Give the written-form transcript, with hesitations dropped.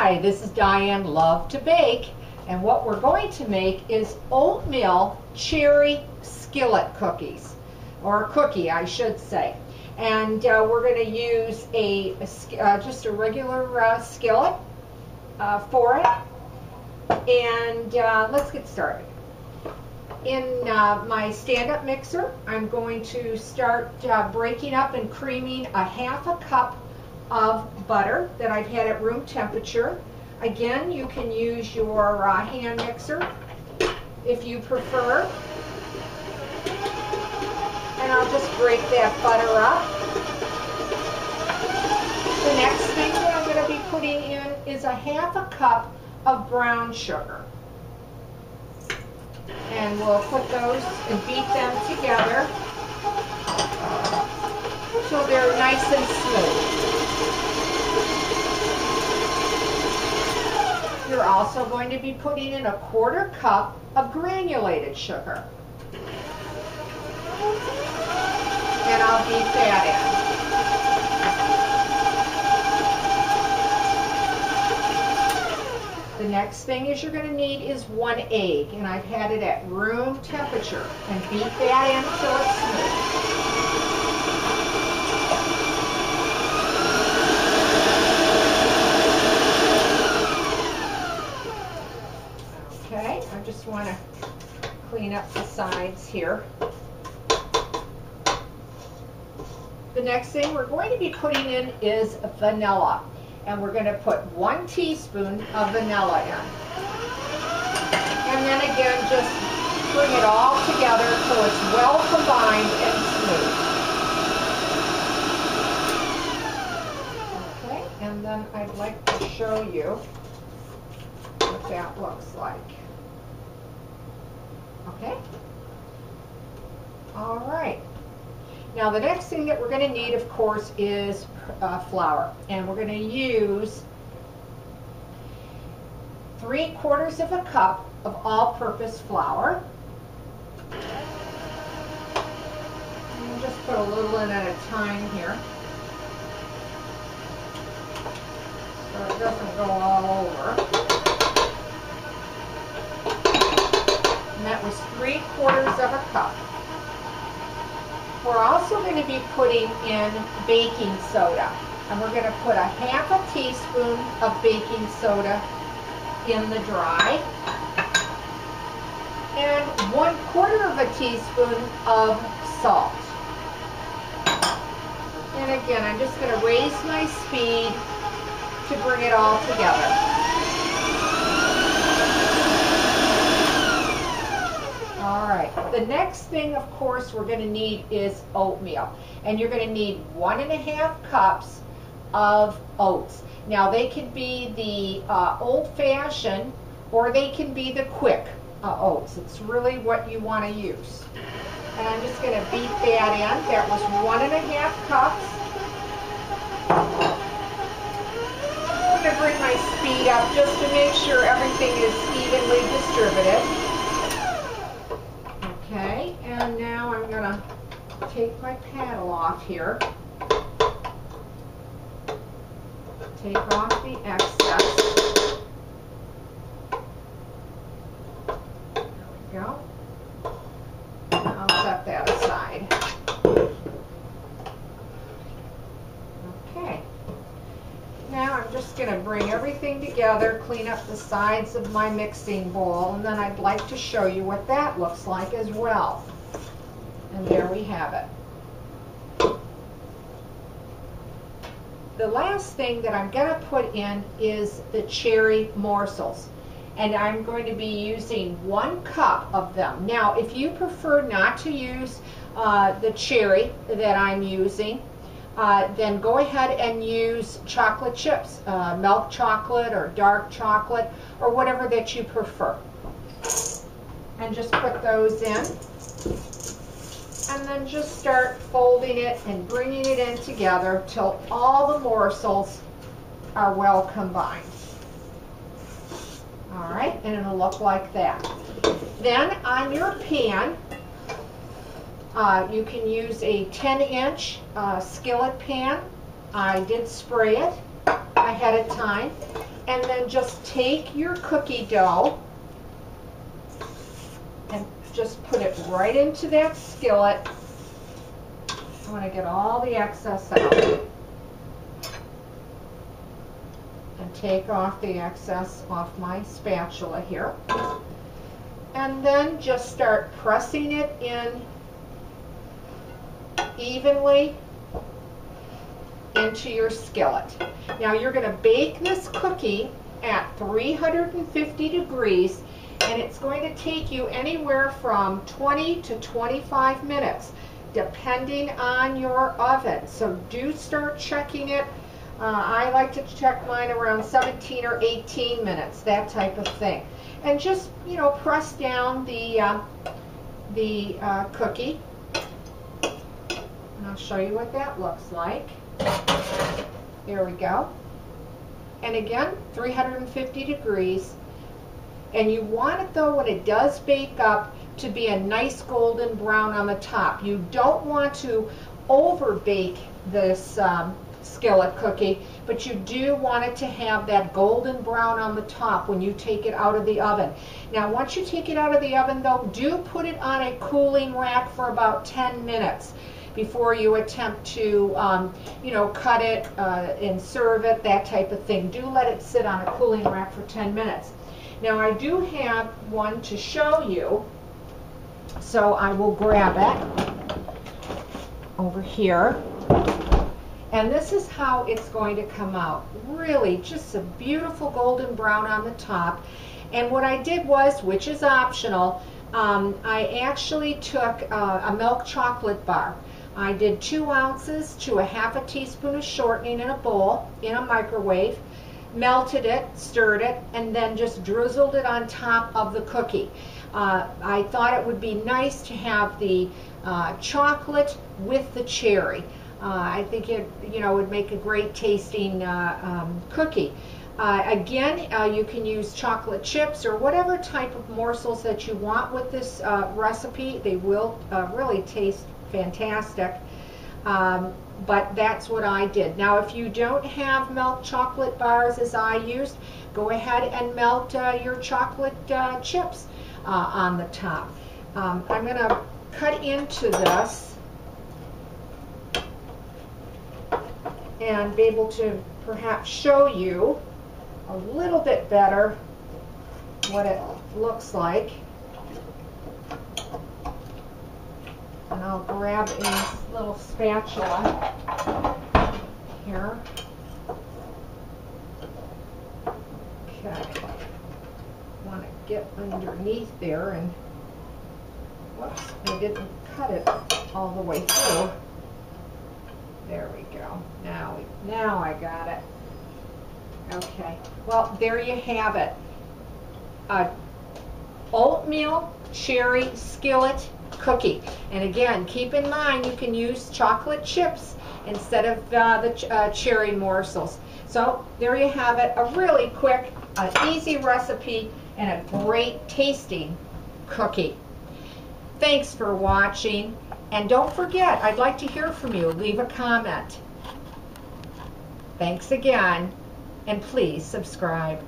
Hi, this is Diane Lovetobake, and what we're going to make is oatmeal cherry skillet cookies, or cookie I should say. And we're going to use just a regular skillet for it. And let's get started. In my stand-up mixer, I'm going to start breaking up and creaming a half a cup of butter that I've had at room temperature. Again, you can use your hand mixer if you prefer. And I'll just break that butter up. The next thing that I'm going to be putting in is a half a cup of brown sugar. And we'll put those and beat them together so they're nice and smooth. You're also going to be putting in a quarter cup of granulated sugar. And I'll beat that in. The next thing you're going to need is 1 egg, and I've had it at room temperature, and beat that in until it's smooth. Okay, I just want to clean up the sides here. The next thing we're going to be putting in is vanilla. And we're going to put 1 teaspoon of vanilla in. And then again, just bring it all together so it's well combined and smooth. Okay, and then I'd like to show you what that looks like. Okay? All right. Now the next thing that we're going to need, of course, is flour. And we're going to use 3/4 of a cup of all-purpose flour. And just put a little in at a time here, so it doesn't go all over. And that was 3/4 of a cup. We're also going to be putting in baking soda, and we're going to put a half a teaspoon of baking soda in the dry, and 1/4 of a teaspoon of salt. And again, I'm just going to raise my speed to bring it all together. Alright, the next thing, of course, we're going to need is oatmeal. And you're going to need 1½ cups of oats. Now, they can be the old-fashioned, or they can be the quick oats. It's really what you want to use. And I'm just going to beat that in. That was 1½ cups. I'm going to bring my speed up just to make sure everything is evenly distributed. Okay, and now I'm going to take my paddle off here. Take off the excess. There we go. I'll set that aside. Okay. Now I'm just going to bring everything together, clean up the sides of my mixing bowl, and then I'd like to show you what that looks like as well. And there we have it. The last thing that I'm going to put in is the cherry morsels. And I'm going to be using 1 cup of them. Now, if you prefer not to use the cherry that I'm using, then go ahead and use chocolate chips, milk chocolate or dark chocolate, or whatever that you prefer. And just put those in. And then just start folding it and bringing it in together till all the morsels are well combined. All right, and it'll look like that. Then on your pan, you can use a 10-inch skillet pan. I did spray it ahead of time. And then just take your cookie dough and just put it right into that skillet. I want to get all the excess out. And take off the excess off my spatula here. And then just start pressing it in evenly into your skillet. Now you're going to bake this cookie at 350 degrees, and it's going to take you anywhere from 20 to 25 minutes depending on your oven. So do start checking it. I like to check mine around 17 or 18 minutes, that type of thing. And just, you know, press down the cookie. And I'll show you what that looks like. There we go. And again, 350 degrees. And you want it, though, when it does bake up, to be a nice golden brown on the top. You don't want to over bake this skillet cookie, but you do want it to have that golden brown on the top when you take it out of the oven. Now once you take it out of the oven, though, do put it on a cooling rack for about 10 minutes before you attempt to you know, cut it and serve it, that type of thing. Do let it sit on a cooling rack for 10 minutes. Now I do have one to show you, so I will grab it over here. And this is how it's going to come out. Really just a beautiful golden brown on the top. And what I did was, which is optional, I actually took a milk chocolate bar. I did 2 ounces to a half a teaspoon of shortening in a bowl in a microwave, melted it, stirred it, and then just drizzled it on top of the cookie. I thought it would be nice to have the chocolate with the cherry. I think it, you know, would make a great tasting cookie. Again, you can use chocolate chips or whatever type of morsels that you want with this recipe. They will really taste fantastic. But that's what I did. Now, if you don't have milk chocolate bars as I used, go ahead and melt your chocolate chips on the top. I'm going to cut into this and be able to perhaps show you a little bit better what it looks like. And I'll grab a little spatula here. Okay. Want to get underneath there, and whoops, I didn't cut it all the way through. There we go. Now I got it. Okay. Well, there you have it. Oatmeal cherry skillet cookie. And again, keep in mind you can use chocolate chips instead of the cherry morsels. So there you have it. A really quick, easy recipe and a great tasting cookie. Thanks for watching. And don't forget, I'd like to hear from you. Leave a comment. Thanks again, and please subscribe.